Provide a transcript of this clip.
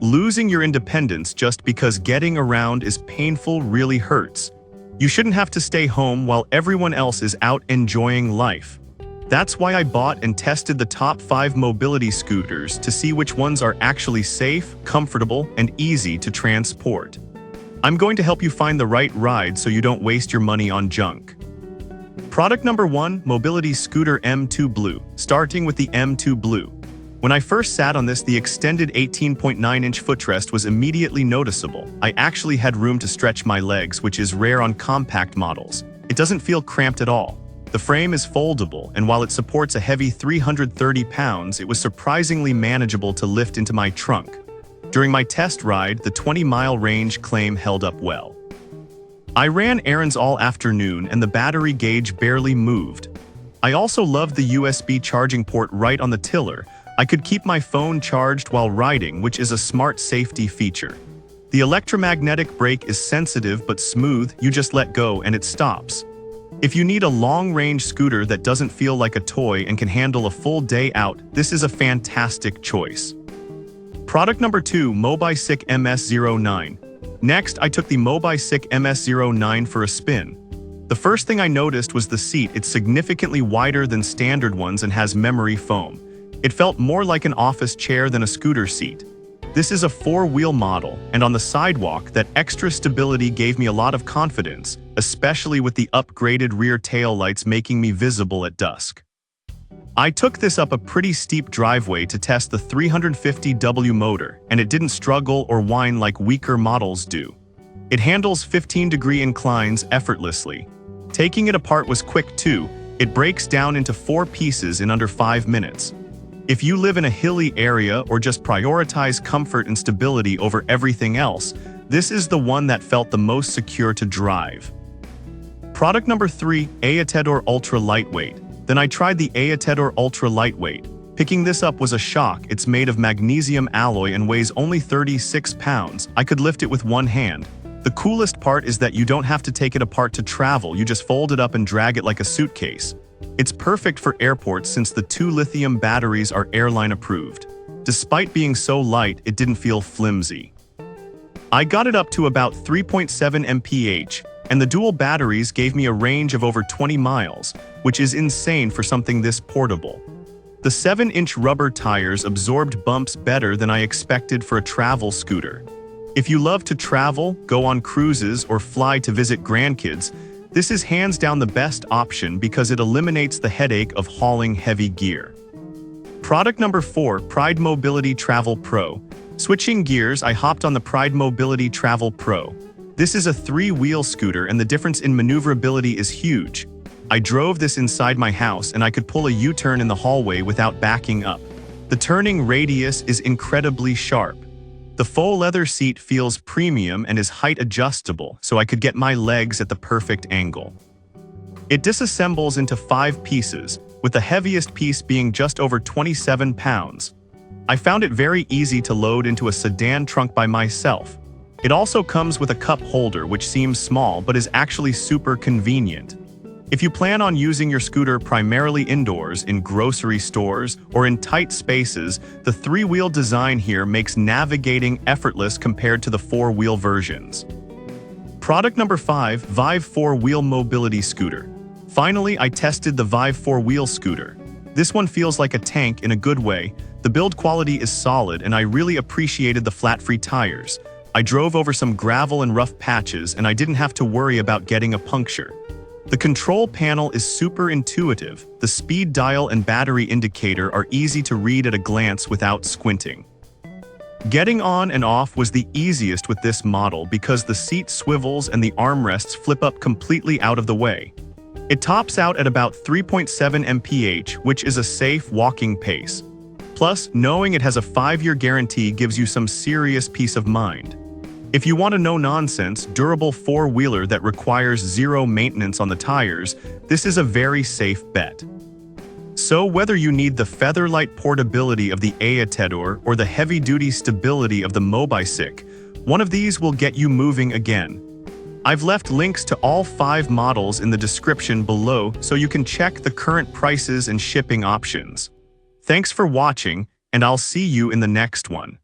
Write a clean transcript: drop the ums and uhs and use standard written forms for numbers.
Losing your independence just because getting around is painful really hurts. You shouldn't have to stay home while everyone else is out enjoying life. That's why I bought and tested the top 5 mobility scooters to see which ones are actually safe, comfortable, and easy to transport. I'm going to help you find the right ride so you don't waste your money on junk. Product number 1, Mobility Scooter M2 Blue, starting with the M2 Blue. When I first sat on this, the extended 18.9-inch footrest was immediately noticeable. I actually had room to stretch my legs, which is rare on compact models. It doesn't feel cramped at all. The frame is foldable, and while it supports a heavy 330 pounds, it was surprisingly manageable to lift into my trunk. During my test ride, the 20-mile range claim held up well. I ran errands all afternoon and the battery gauge barely moved. I also loved the USB charging port right on the tiller. I could keep my phone charged while riding, which is a smart safety feature. The electromagnetic brake is sensitive but smooth. You just let go and it stops. If you need a long-range scooter that doesn't feel like a toy and can handle a full day out, this is a fantastic choice. Product number 2, Mobi-Sick MS09. Next, I took the Mobi-Sick MS09 for a spin. The first thing I noticed was the seat. It's significantly wider than standard ones and has memory foam. It felt more like an office chair than a scooter seat. This is a 4-wheel model, and on the sidewalk, that extra stability gave me a lot of confidence, especially with the upgraded rear taillights making me visible at dusk. I took this up a pretty steep driveway to test the 350W motor, and it didn't struggle or whine like weaker models do. It handles 15-degree inclines effortlessly. Taking it apart was quick too. It breaks down into 4 pieces in under 5 minutes. If you live in a hilly area or just prioritize comfort and stability over everything else, this is the one that felt the most secure to drive. Product number 3, Aliexpress Ultra Lightweight. Then I tried the Aliexpress Ultra Lightweight. Picking this up was a shock. It's made of magnesium alloy and weighs only 36 pounds. I could lift it with one hand. The coolest part is that you don't have to take it apart to travel. You just fold it up and drag it like a suitcase. It's perfect for airports since the 2 lithium batteries are airline approved. Despite being so light, it didn't feel flimsy. I got it up to about 3.7 mph, and the dual batteries gave me a range of over 20 miles, which is insane for something this portable. The 7-inch rubber tires absorbed bumps better than I expected for a travel scooter. If you love to travel, go on cruises, or fly to visit grandkids, this is hands down the best option because it eliminates the headache of hauling heavy gear. Product number 4, Pride Mobility Travel Pro. Switching gears, I hopped on the Pride Mobility Travel Pro. This is a 3-wheel scooter and the difference in maneuverability is huge. I drove this inside my house and I could pull a U-turn in the hallway without backing up. The turning radius is incredibly sharp. The faux leather seat feels premium and is height adjustable, so I could get my legs at the perfect angle. It disassembles into 5 pieces, with the heaviest piece being just over 27 pounds. I found it very easy to load into a sedan trunk by myself. It also comes with a cup holder, which seems small but is actually super convenient. If you plan on using your scooter primarily indoors, in grocery stores, or in tight spaces, the 3-wheel design here makes navigating effortless compared to the 4-wheel versions. Product number 5, Vive 4-wheel mobility scooter. Finally, I tested the Vive 4-wheel scooter. This one feels like a tank in a good way. The build quality is solid and I really appreciated the flat-free tires. I drove over some gravel and rough patches and I didn't have to worry about getting a puncture. The control panel is super intuitive. The speed dial and battery indicator are easy to read at a glance without squinting. Getting on and off was the easiest with this model because the seat swivels and the armrests flip up completely out of the way. It tops out at about 3.7 mph, which is a safe walking pace. Plus, knowing it has a 5-year guarantee gives you some serious peace of mind. If you want a no-nonsense, durable 4-wheeler that requires zero maintenance on the tires, this is a very safe bet. So whether you need the featherlight portability of the Aliexpress or the heavy-duty stability of the Mobi-Sick, one of these will get you moving again. I've left links to all 5 models in the description below so you can check the current prices and shipping options. Thanks for watching, and I'll see you in the next one.